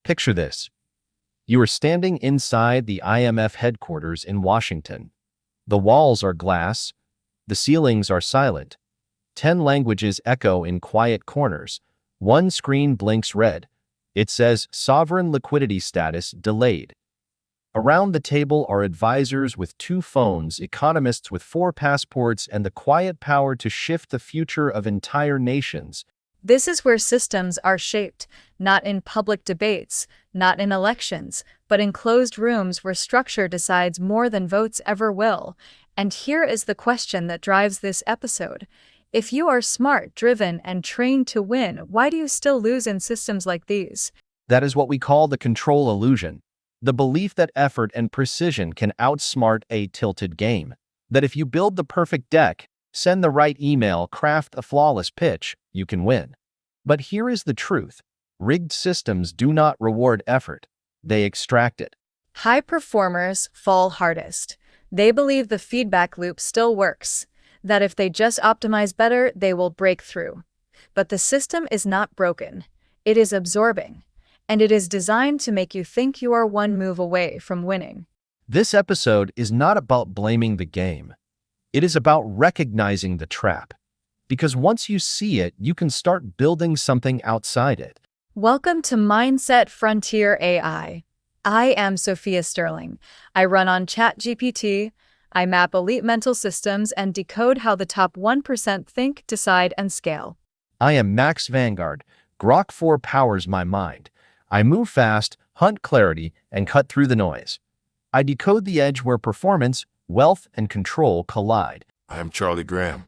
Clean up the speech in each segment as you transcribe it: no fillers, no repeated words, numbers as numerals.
Picture this. You are standing inside the IMF headquarters in Washington. The walls are glass, the ceilings are silent. 10 languages echo in quiet corners. One screen blinks red. It says sovereign liquidity status delayed. Around the table are advisors with 2 phones, economists with 4 passports, and the quiet power to shift the future of entire nations. This is where systems are shaped, not in public debates, not in elections, but in closed rooms where structure decides more than votes ever will. And here is the question that drives this episode. If you are smart, driven, and trained to win, why do you still lose in systems like these? That is what we call the control illusion. The belief that effort and precision can outsmart a tilted game. That if you build the perfect deck, send the right email, craft a flawless pitch, you can win. But here is the truth. Rigged systems do not reward effort. They extract it. High performers fall hardest. They believe the feedback loop still works, that if they just optimize better, they will break through. But the system is not broken. It is absorbing. And it is designed to make you think you are one move away from winning. This episode is not about blaming the game. It is about recognizing the trap. Because once you see it, you can start building something outside it. Welcome to Mindset Frontier AI. I am Sophia Sterling. I run on ChatGPT. I map elite mental systems and decode how the top 1% think, decide, and scale. I am Max Vanguard. Grok 4 powers my mind. I move fast, hunt clarity, and cut through the noise. I decode the edge where performance, wealth, and control collide. I am Charlie Graham.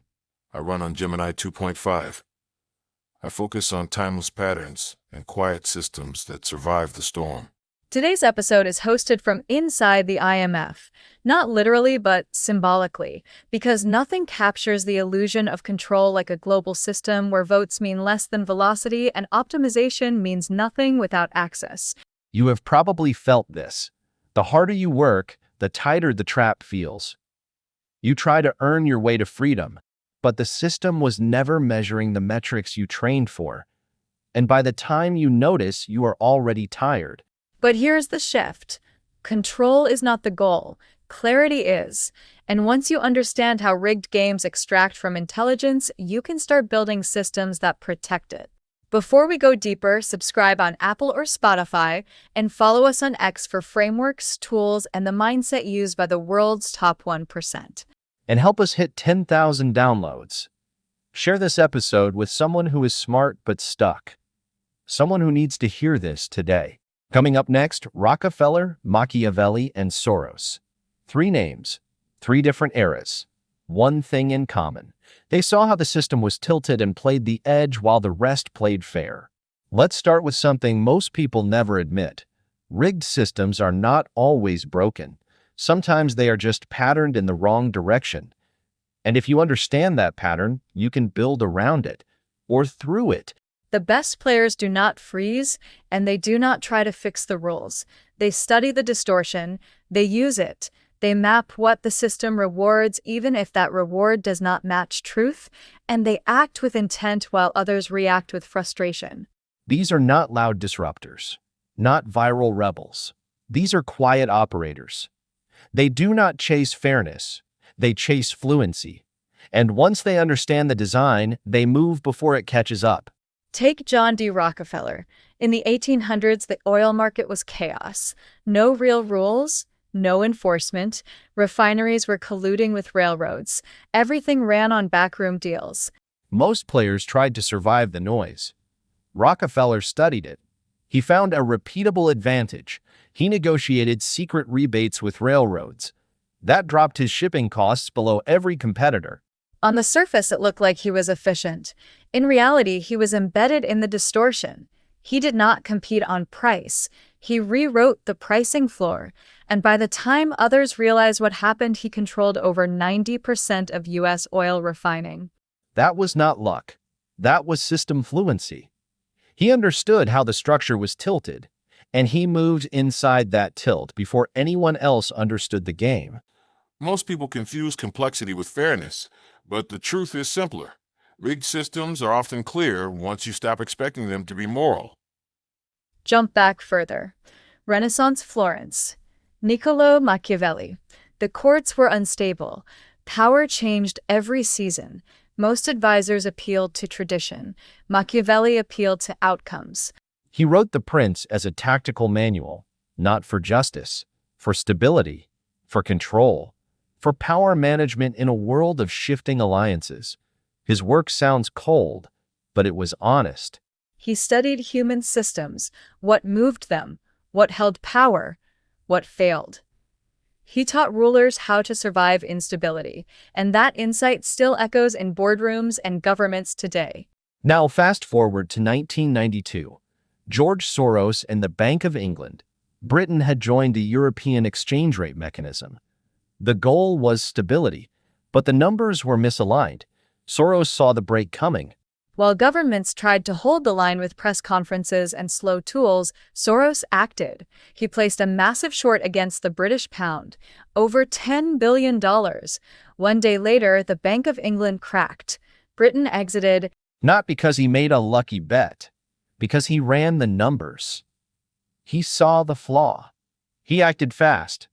I run on Gemini 2.5. I focus on timeless patterns and quiet systems that survive the storm. Today's episode is hosted from inside the IMF, not literally but symbolically, because nothing captures the illusion of control like a global system where votes mean less than velocity and optimization means nothing without access. You have probably felt this. The harder you work, the tighter the trap feels. You try to earn your way to freedom, but the system was never measuring the metrics you trained for. And by the time you notice, you are already tired. But here's the shift. Control is not the goal. Clarity is. And once you understand how rigged games extract from intelligence, you can start building systems that protect it. Before we go deeper, subscribe on Apple or Spotify and follow us on X for frameworks, tools, and the mindset used by the world's top 1%. And help us hit 10,000 downloads. Share this episode with someone who is smart but stuck. Someone who needs to hear this today. Coming up next, Rockefeller, Machiavelli, and Soros. 3 names, 3 different eras. One thing in common. They saw how the system was tilted and played the edge while the rest played fair. Let's start with something most people never admit. Rigged systems are not always broken. Sometimes they are just patterned in the wrong direction. And if you understand that pattern, you can build around it, or through it. The best players do not freeze, and they do not try to fix the rules. They study the distortion, they use it, they map what the system rewards even if that reward does not match truth, and they act with intent while others react with frustration. These are not loud disruptors, not viral rebels. These are quiet operators. They do not chase fairness, they chase fluency. And once they understand the design, they move before it catches up. Take John D. Rockefeller. In the 1800s, the oil market was chaos. No real rules, no enforcement. Refineries were colluding with railroads. Everything ran on backroom deals. Most players tried to survive the noise. Rockefeller studied it. He found a repeatable advantage. He negotiated secret rebates with railroads. That dropped his shipping costs below every competitor. On the surface, it looked like he was efficient. In reality, he was embedded in the distortion. He did not compete on price. He rewrote the pricing floor. And by the time others realized what happened, he controlled over 90% of U.S. oil refining. That was not luck. That was system fluency. He understood how the structure was tilted, and he moved inside that tilt before anyone else understood the game. Most people confuse complexity with fairness, but the truth is simpler. Rigged systems are often clear once you stop expecting them to be moral. Jump back further. Renaissance Florence. Niccolò Machiavelli. The courts were unstable. Power changed every season. Most advisors appealed to tradition. Machiavelli appealed to outcomes. He wrote The Prince as a tactical manual, not for justice, for stability, for control, for power management in a world of shifting alliances. His work sounds cold, but it was honest. He studied human systems, what moved them, what held power, what failed. He taught rulers how to survive instability, and that insight still echoes in boardrooms and governments today. Now fast forward to 1992. George Soros and the Bank of England. Britain had joined the European exchange rate mechanism. The goal was stability, but the numbers were misaligned. Soros saw the break coming. While governments tried to hold the line with press conferences and slow tools, Soros acted. He placed a massive short against the British pound, over $10 billion. One day later, the Bank of England cracked. Britain exited. Not because he made a lucky bet, because he ran the numbers. He saw the flaw. He acted fast.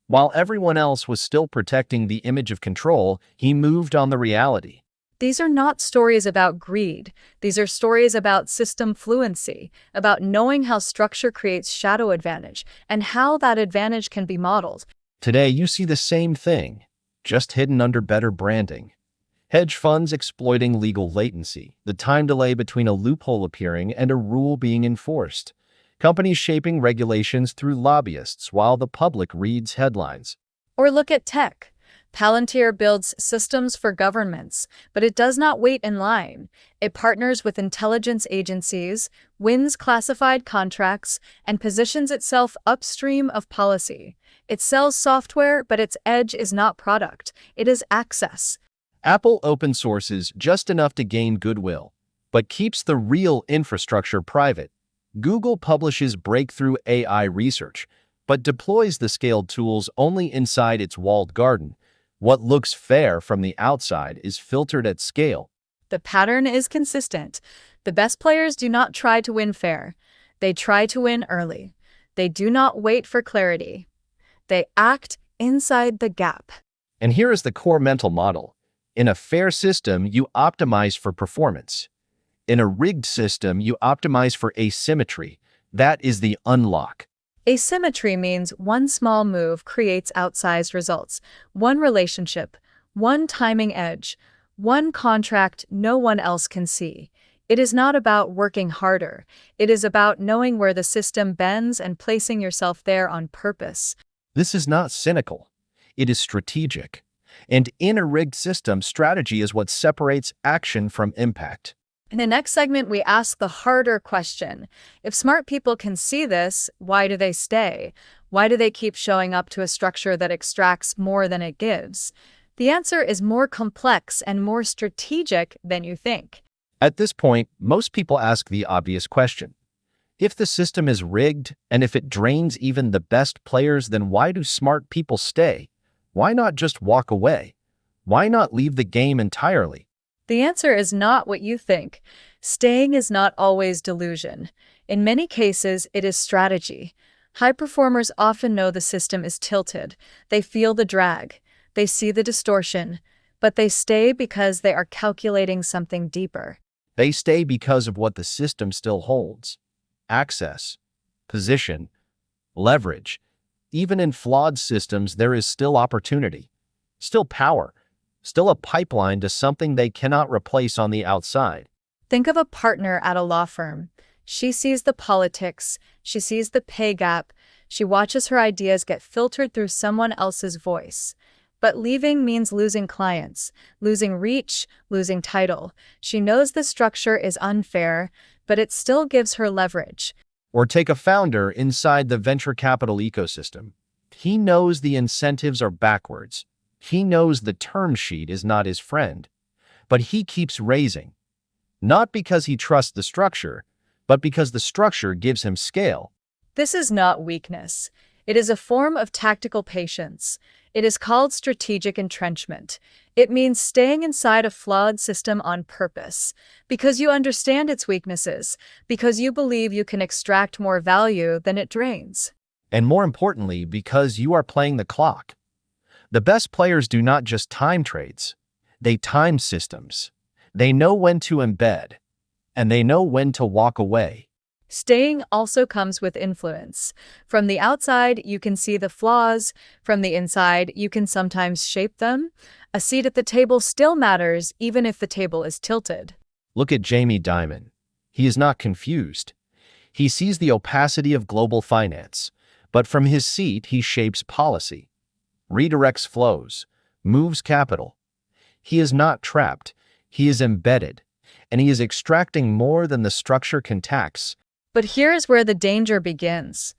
While everyone else was still protecting the image of control, he moved on the reality. These are not stories about greed. These are stories about system fluency, about knowing how structure creates shadow advantage and how that advantage can be modeled. Today, you see the same thing, just hidden under better branding. Hedge funds exploiting legal latency, the time delay between a loophole appearing and a rule being enforced. Companies shaping regulations through lobbyists while the public reads headlines. Or look at tech. Palantir builds systems for governments, but it does not wait in line. It partners with intelligence agencies, wins classified contracts, and positions itself upstream of policy. It sells software, but its edge is not product. It is access. Apple open sources just enough to gain goodwill, but keeps the real infrastructure private. Google publishes breakthrough AI research, but deploys the scaled tools only inside its walled garden. What looks fair from the outside is filtered at scale. The pattern is consistent. The best players do not try to win fair. They try to win early. They do not wait for clarity. They act inside the gap. And here is the core mental model. In a fair system, you optimize for performance. In a rigged system, you optimize for asymmetry. That is the unlock. Asymmetry means one small move creates outsized results. One relationship, one timing edge, one contract no one else can see. It is not about working harder. It is about knowing where the system bends and placing yourself there on purpose. This is not cynical. It is strategic. And in a rigged system, strategy is what separates action from impact. In the next segment, we ask the harder question. If smart people can see this, why do they stay? Why do they keep showing up to a structure that extracts more than it gives? The answer is more complex and more strategic than you think. At this point, most people ask the obvious question. If the system is rigged, and if it drains even the best players, then why do smart people stay? Why not just walk away? Why not leave the game entirely? The answer is not what you think. Staying is not always delusion. In many cases, it is strategy. High performers often know the system is tilted. They feel the drag. They see the distortion. But they stay because they are calculating something deeper. They stay because of what the system still holds. Access, position, leverage. Even in flawed systems, there is still opportunity, still power, still a pipeline to something they cannot replace on the outside. Think of a partner at a law firm. She sees the politics, she sees the pay gap, she watches her ideas get filtered through someone else's voice. But leaving means losing clients, losing reach, losing title. She knows the structure is unfair, but it still gives her leverage. Or take a founder inside the venture capital ecosystem. He knows the incentives are backwards. He knows the term sheet is not his friend. But he keeps raising. Not because he trusts the structure, but because the structure gives him scale. This is not weakness. It is a form of tactical patience. It is called strategic entrenchment. It means staying inside a flawed system on purpose, because you understand its weaknesses, because you believe you can extract more value than it drains. And more importantly, because you are playing the clock. The best players do not just time trades, they time systems. They know when to embed, and they know when to walk away. Staying also comes with influence. From the outside, you can see the flaws. From the inside, you can sometimes shape them. A seat at the table still matters, even if the table is tilted. Look at Jamie Dimon. He is not confused. He sees the opacity of global finance, but from his seat he shapes policy, redirects flows, moves capital. He is not trapped, he is embedded, and he is extracting more than the structure can tax. But here is where the danger begins.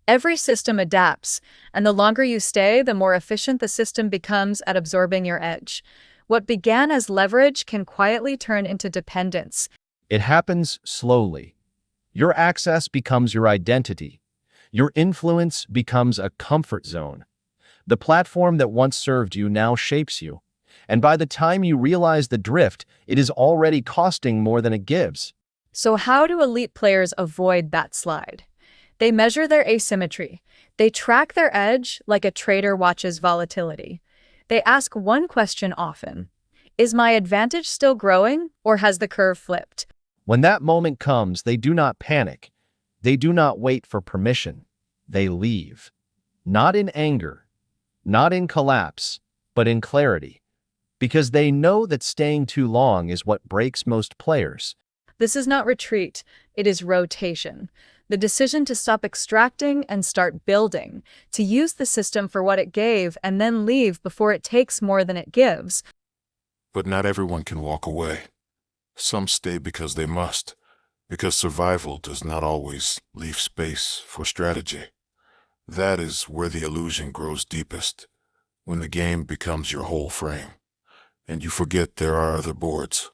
Every system adapts, and the longer you stay, the more efficient the system becomes at absorbing your edge. What began as leverage can quietly turn into dependence. It happens slowly. Your access becomes your identity. Your influence becomes a comfort zone. The platform that once served you now shapes you. And by the time you realize the drift, it is already costing more than it gives. So how do elite players avoid that slide? They measure their asymmetry. They track their edge like a trader watches volatility. They ask one question often: is my advantage still growing, or has the curve flipped? When that moment comes, they do not panic. They do not wait for permission. They leave. Not in anger, not in collapse, but in clarity. Because they know that staying too long is what breaks most players. This is not retreat, it is rotation. The decision to stop extracting and start building, to use the system for what it gave and then leave before it takes more than it gives. But not everyone can walk away. Some stay because they must, because survival does not always leave space for strategy. That is where the illusion grows deepest, when the game becomes your whole frame, and you forget there are other boards.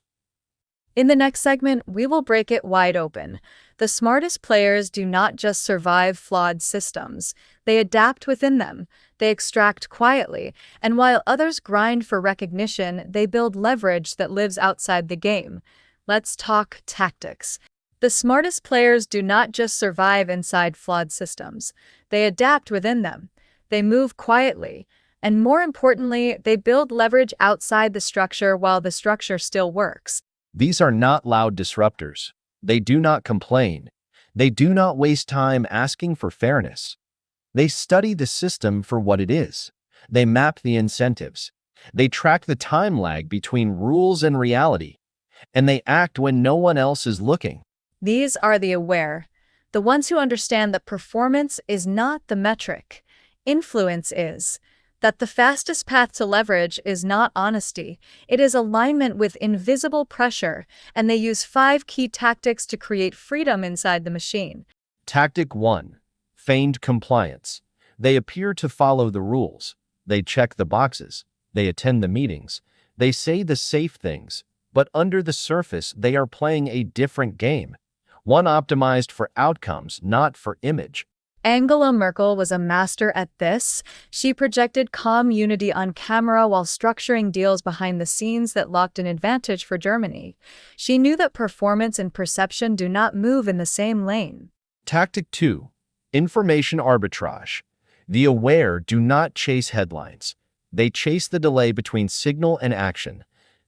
In the next segment, we will break it wide open. The smartest players do not just survive flawed systems. They adapt within them. They extract quietly. And while others grind for recognition, they build leverage that lives outside the game. Let's talk tactics. The smartest players do not just survive inside flawed systems. They adapt within them. They move quietly. And more importantly, they build leverage outside the structure while the structure still works. These are not loud disruptors. They do not complain. They do not waste time asking for fairness. They study the system for what it is. They map the incentives. They track the time lag between rules and reality. And they act when no one else is looking. These are the aware, the ones who understand that performance is not the metric. Influence is. That the fastest path to leverage is not honesty, it is alignment with invisible pressure, and they use 5 key tactics to create freedom inside the machine. Tactic 1. Feigned compliance. They appear to follow the rules. They check the boxes. They attend the meetings. They say the safe things. But under the surface, they are playing a different game. One optimized for outcomes, not for image. Angela Merkel was a master at this. She projected calm unity on camera while structuring deals behind the scenes that locked an advantage for Germany. She knew that performance and perception do not move in the same lane. Tactic 2. Information arbitrage. The aware do not chase headlines. They chase the delay between signal and action.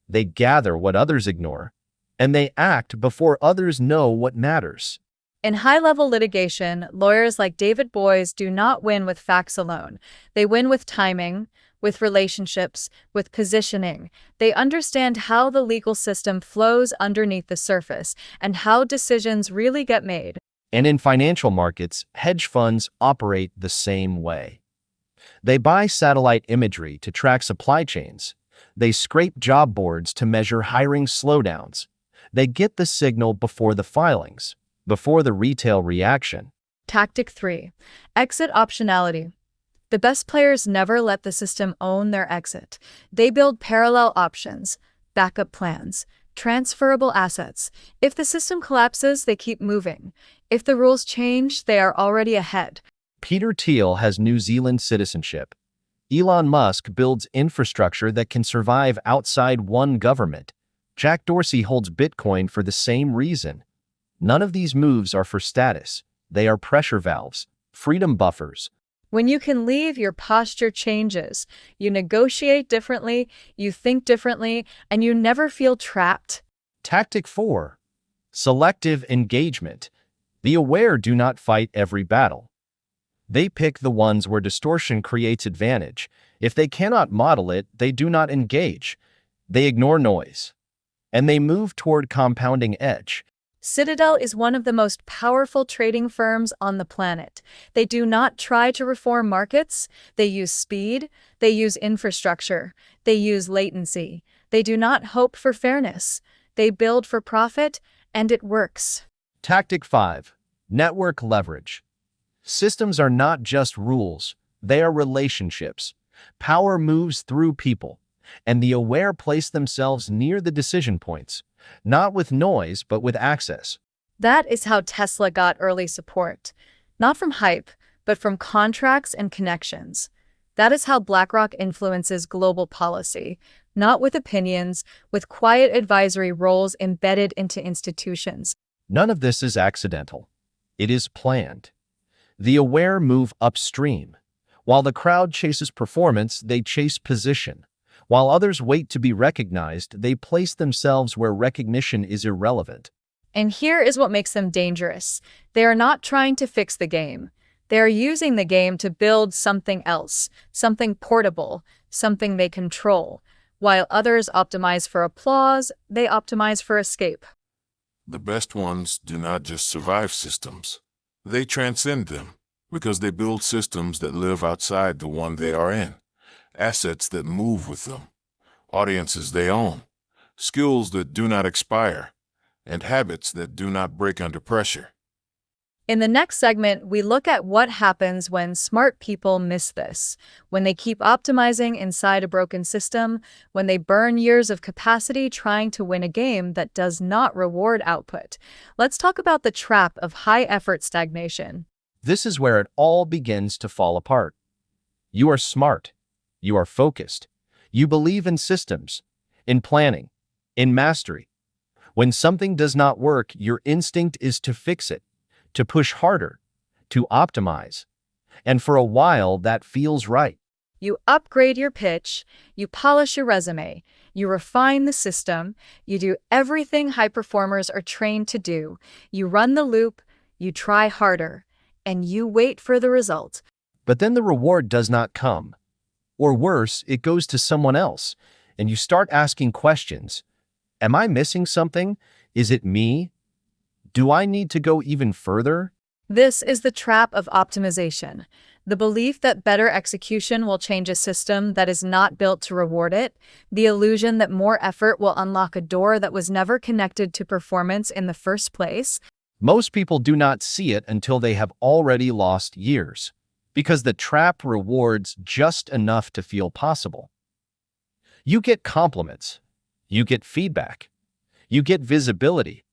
They gather what others ignore, and they act before others know what matters. In high-level litigation, lawyers like David Boies do not win with facts alone. They win with timing, with relationships, with positioning. They understand how the legal system flows underneath the surface and how decisions really get made. And in financial markets, hedge funds operate the same way. They buy satellite imagery to track supply chains. They scrape job boards to measure hiring slowdowns. They get the signal before the filings, before the retail reaction. Tactic 3. Exit optionality. The best players never let the system own their exit. They build parallel options, backup plans, transferable assets. If the system collapses, they keep moving. If the rules change, they are already ahead. Peter Thiel has New Zealand citizenship. Elon Musk builds infrastructure that can survive outside one government. Jack Dorsey holds Bitcoin for the same reason. None of these moves are for status. They are pressure valves, freedom buffers. When you can leave, your posture changes. You negotiate differently, you think differently, and you never feel trapped. Tactic 4. Selective engagement. The aware do not fight every battle. They pick the ones where distortion creates advantage. If they cannot model it, they do not engage. They ignore noise. And they move toward compounding edge. Citadel is one of the most powerful trading firms on the planet. They do not try to reform markets. They use speed. They use infrastructure. They use latency. They do not hope for fairness. They build for profit, and it works. Tactic 5. Network leverage. Systems are not just rules. They are relationships. Power moves through people, and the aware place themselves near the decision points. Not with noise, but with access. That is how Tesla got early support. Not from hype, but from contracts and connections. That is how BlackRock influences global policy. Not with opinions, with quiet advisory roles embedded into institutions. None of this is accidental. It is planned. The aware move upstream. While the crowd chases performance, they chase position. While others wait to be recognized, they place themselves where recognition is irrelevant. And here is what makes them dangerous. They are not trying to fix the game. They are using the game to build something else, something portable, something they control. While others optimize for applause, they optimize for escape. The best ones do not just survive systems. They transcend them because they build systems that live outside the one they are in. Assets that move with them, audiences they own, skills that do not expire, and habits that do not break under pressure. In the next segment, we look at what happens when smart people miss this, when they keep optimizing inside a broken system, when they burn years of capacity trying to win a game that does not reward output. Let's talk about the trap of high-effort stagnation. This is where it all begins to fall apart. You are smart. You are focused. You believe in systems, in planning, in mastery. When something does not work, your instinct is to fix it, to push harder, to optimize. And for a while, that feels right. You upgrade your pitch, you polish your resume, you refine the system, you do everything high performers are trained to do. You run the loop, you try harder, and you wait for the result. But then the reward does not come. Or worse, it goes to someone else, and you start asking questions. Am I missing something? Is it me? Do I need to go even further? This is the trap of optimization. The belief that better execution will change a system that is not built to reward it. The illusion that more effort will unlock a door that was never connected to performance in the first place. Most people do not see it until they have already lost years, because the trap rewards just enough to feel possible. You get compliments, you get feedback, you get visibility,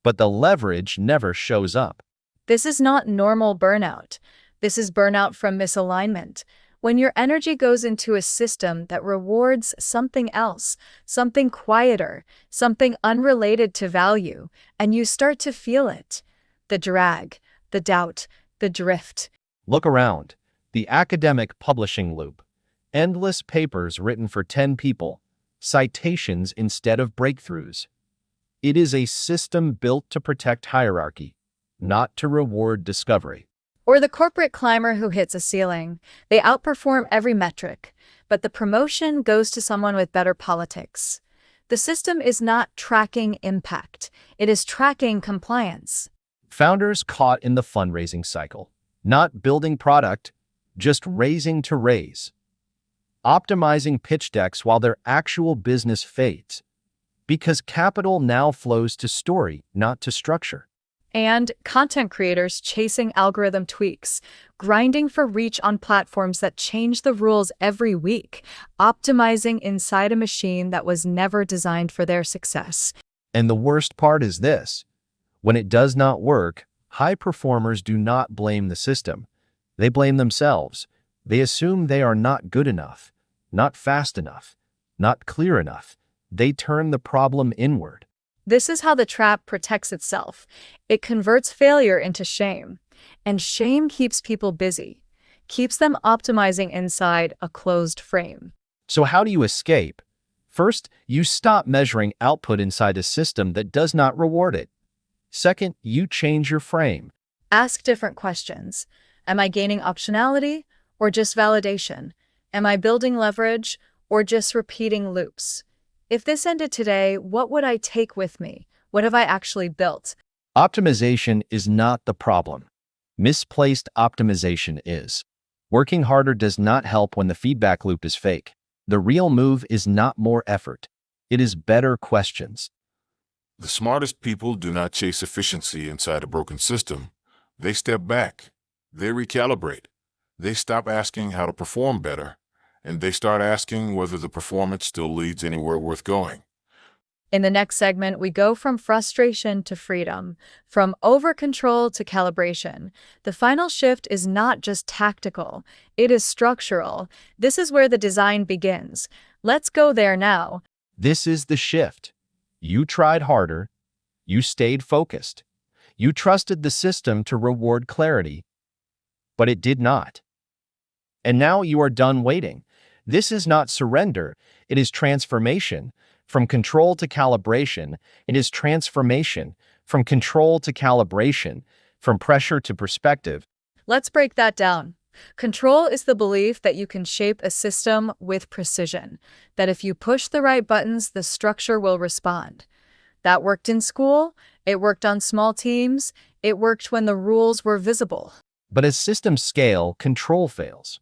but the leverage never shows up. This is not normal burnout. This is burnout from misalignment. When your energy goes into a system that rewards something else, something quieter, something unrelated to value, and you start to feel it. The drag, the doubt, the drift. Look around. The academic publishing loop. Endless papers written for 10 people. Citations instead of breakthroughs. It is a system built to protect hierarchy, not to reward discovery. Or the corporate climber who hits a ceiling. They outperform every metric, but the promotion goes to someone with better politics. The system is not tracking impact. It is tracking compliance. Founders caught in the fundraising cycle. Not building product, just raising to raise. Optimizing pitch decks while their actual business fades. Because capital now flows to story, not to structure. And content creators chasing algorithm tweaks, grinding for reach on platforms that change the rules every week, optimizing inside a machine that was never designed for their success. And the worst part is this. When it does not work, high performers do not blame the system. They blame themselves. They assume they are not good enough, not fast enough, not clear enough. They turn the problem inward. This is how the trap protects itself. It converts failure into shame, and shame keeps people busy, keeps them optimizing inside a closed frame. So how do you escape? First, you stop measuring output inside a system that does not reward it. Second, you change your frame. Ask different questions. Am I gaining optionality or just validation? Am I building leverage or just repeating loops? If this ended today, what would I take with me? What have I actually built? Optimization is not the problem. Misplaced optimization is. Working harder does not help when the feedback loop is fake. The real move is not more effort. It is better questions. The smartest people do not chase efficiency inside a broken system. They step back. They recalibrate. They stop asking how to perform better, and they start asking whether the performance still leads anywhere worth going. In the next segment, we go from frustration to freedom, from over-control to calibration. The final shift is not just tactical, it is structural. This is where the design begins. Let's go there now. This is the shift. You tried harder. You stayed focused. You trusted the system to reward clarity, but it did not. And now you are done waiting. This is not surrender. It is transformation. From control to calibration, it is transformation. From control to calibration, from pressure to perspective. Let's break that down. Control is the belief that you can shape a system with precision, that if you push the right buttons, the structure will respond. That worked in school, it worked on small teams, it worked when the rules were visible. But as systems scale, control fails.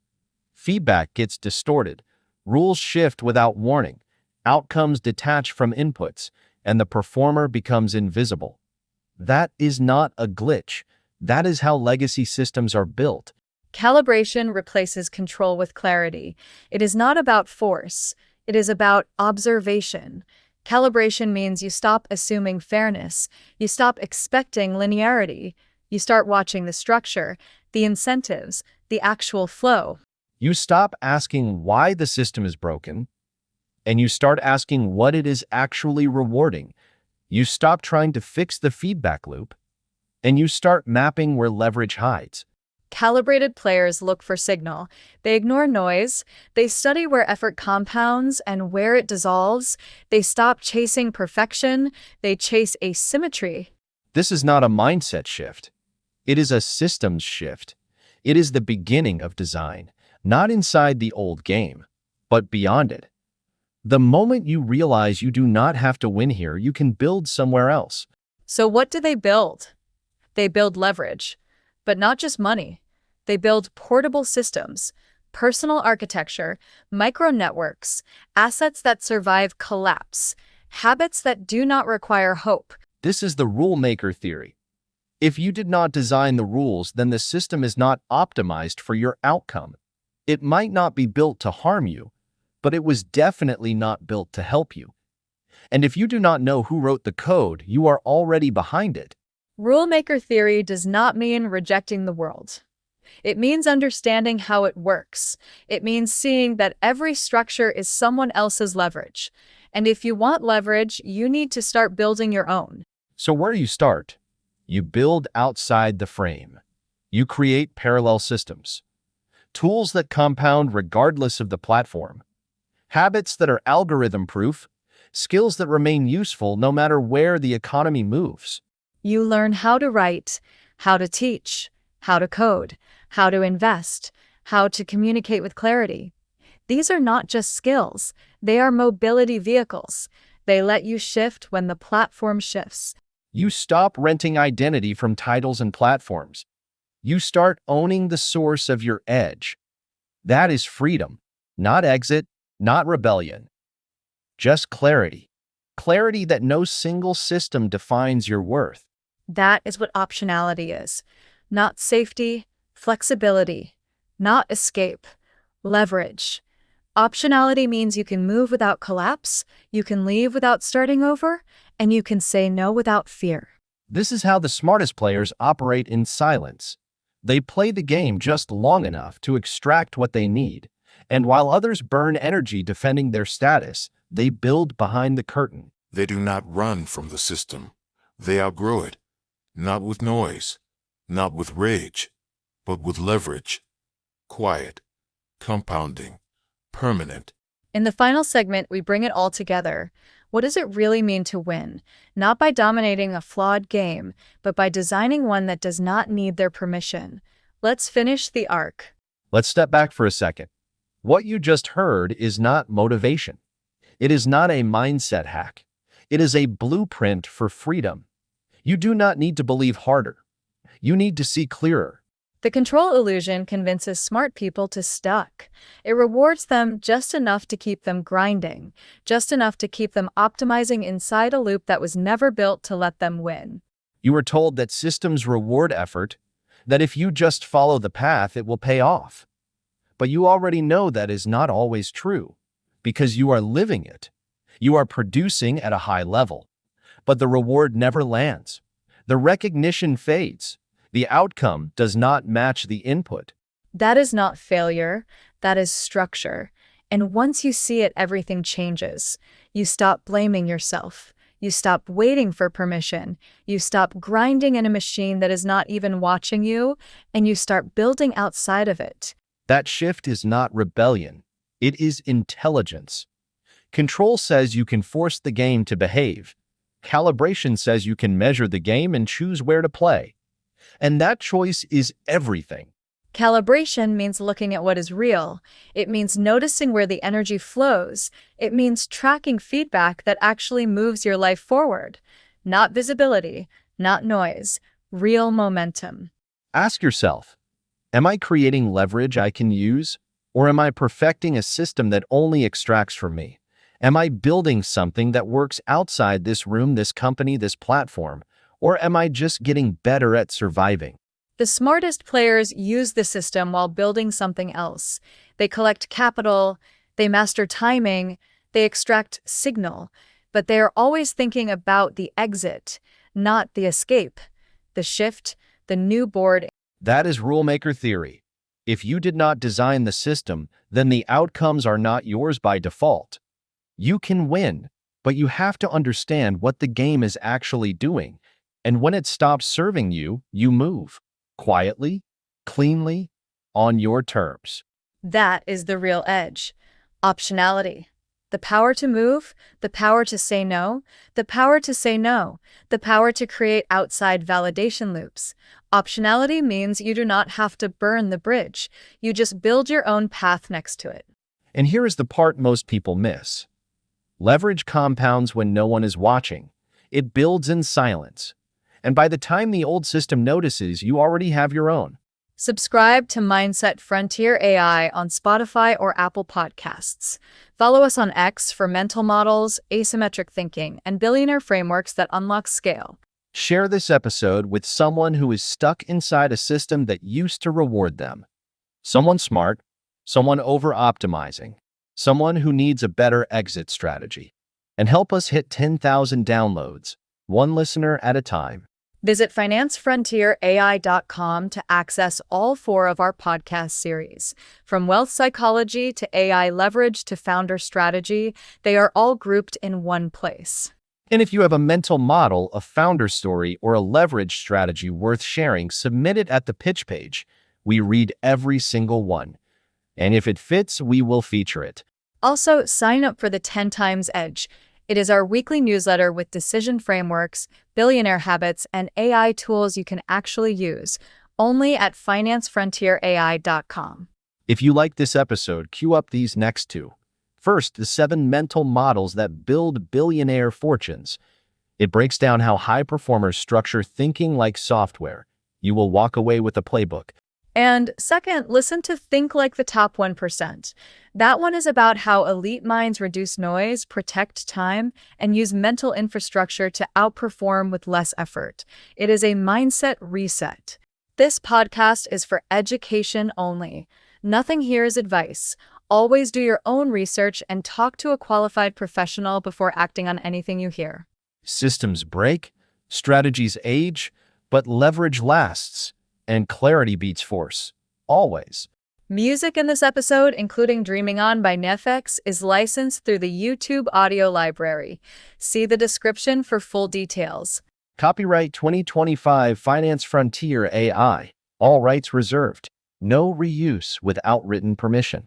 Feedback gets distorted. Rules shift without warning. Outcomes detach from inputs, and the performer becomes invisible. That is not a glitch. That is how legacy systems are built. Calibration replaces control with clarity. It is not about force. It is about observation. Calibration means you stop assuming fairness. You stop expecting linearity. You start watching the structure, the incentives, the actual flow. You stop asking why the system is broken, and you start asking what it is actually rewarding. You stop trying to fix the feedback loop, and you start mapping where leverage hides. Calibrated players look for signal. They ignore noise. They study where effort compounds and where it dissolves. They stop chasing perfection. They chase asymmetry. This is not a mindset shift. It is a systems shift. It is the beginning of design, not inside the old game, but beyond it. The moment you realize you do not have to win here, you can build somewhere else. So what do they build? They build leverage, but not just money. They build portable systems, personal architecture, micro networks, assets that survive collapse, habits that do not require hope. This is the rule maker theory. If you did not design the rules, then the system is not optimized for your outcome. It might not be built to harm you, but it was definitely not built to help you. And if you do not know who wrote the code, you are already behind it. Rule maker theory does not mean rejecting the world. It means understanding how it works. It means seeing that every structure is someone else's leverage. And if you want leverage, you need to start building your own. So where do you start? You build outside the frame. You create parallel systems. Tools that compound regardless of the platform. Habits that are algorithm-proof. Skills that remain useful no matter where the economy moves. You learn how to write, how to teach, how to code, how to invest, how to communicate with clarity. These are not just skills. They are mobility vehicles. They let you shift when the platform shifts. You stop renting identity from titles and platforms. You start owning the source of your edge. That is freedom, not exit, not rebellion. Just clarity. Clarity that no single system defines your worth. That is what optionality is. Not safety, flexibility, not escape, leverage. Optionality means you can move without collapse, you can leave without starting over, and you can say no without fear. This is how the smartest players operate in silence. They play the game just long enough to extract what they need, and while others burn energy defending their status, they build behind the curtain. They do not run from the system. They outgrow it, not with noise, not with rage, but with leverage. Quiet, compounding, permanent. In the final segment, we bring it all together. What does it really mean to win? Not by dominating a flawed game, but by designing one that does not need their permission. Let's finish the arc. Let's step back for a second. What you just heard is not motivation. It is not a mindset hack. It is a blueprint for freedom. You do not need to believe harder. You need to see clearer. The control illusion convinces smart people to stuck. It rewards them just enough to keep them grinding, just enough to keep them optimizing inside a loop that was never built to let them win. You are told that systems reward effort, that if you just follow the path, it will pay off. But you already know that is not always true, because you are living it. You are producing at a high level, but the reward never lands. The recognition fades. The outcome does not match the input. That is not failure, that is structure. And once you see it, everything changes. You stop blaming yourself. You stop waiting for permission. You stop grinding in a machine that is not even watching you, and you start building outside of it. That shift is not rebellion. It is intelligence. Control says you can force the game to behave. Calibration says you can measure the game and choose where to play. And that choice is everything. Calibration means looking at what is real. It means noticing where the energy flows. It means tracking feedback that actually moves your life forward. Not visibility, not noise, real momentum. Ask yourself, am I creating leverage I can use? Or am I perfecting a system that only extracts from me? Am I building something that works outside this room, this company, this platform? Or am I just getting better at surviving? The smartest players use the system while building something else. They collect capital, they master timing, they extract signal, but they are always thinking about the exit, not the escape, the shift, the new board. That is rulemaker theory. If you did not design the system, then the outcomes are not yours by default. You can win, but you have to understand what the game is actually doing. And when it stops serving you, you move. Quietly, cleanly, on your terms. That is the real edge. Optionality. The power to move, the power to say no, the power to say no, the power to create outside validation loops. Optionality means you do not have to burn the bridge. You just build your own path next to it. And here is the part most people miss. Leverage compounds when no one is watching. It builds in silence. And by the time the old system notices, you already have your own. Subscribe to Mindset Frontier AI on Spotify or Apple Podcasts. Follow us on X for mental models, asymmetric thinking, and billionaire frameworks that unlock scale. Share this episode with someone who is stuck inside a system that used to reward them. Someone smart, someone over-optimizing, someone who needs a better exit strategy. And help us hit 10,000 downloads, one listener at a time. Visit financefrontierai.com to access all 4 of our podcast series. From wealth psychology to AI leverage to founder strategy, they are all grouped in one place. And if you have a mental model, a founder story, or a leverage strategy worth sharing, submit it at the pitch page. We read every single one. And if it fits, we will feature it. Also, sign up for the 10 Times Edge. It is our weekly newsletter with decision frameworks, billionaire habits, and AI tools you can actually use, only at financefrontierai.com. If you like this episode, cue up these next 2. First, the 7 mental models that build billionaire fortunes. It breaks down how high performers structure thinking like software. You will walk away with a playbook. And second, listen to Think Like the Top 1%. That one is about how elite minds reduce noise, protect time, and use mental infrastructure to outperform with less effort. It is a mindset reset. This podcast is for education only. Nothing here is advice. Always do your own research and talk to a qualified professional before acting on anything you hear. Systems break, strategies age, but leverage lasts. and clarity beats force. Always. Music in this episode, including Dreaming On by Nefex, is licensed through the YouTube audio library. See the description for full details. Copyright 2025 Finance Frontier AI. All rights reserved. No reuse without written permission.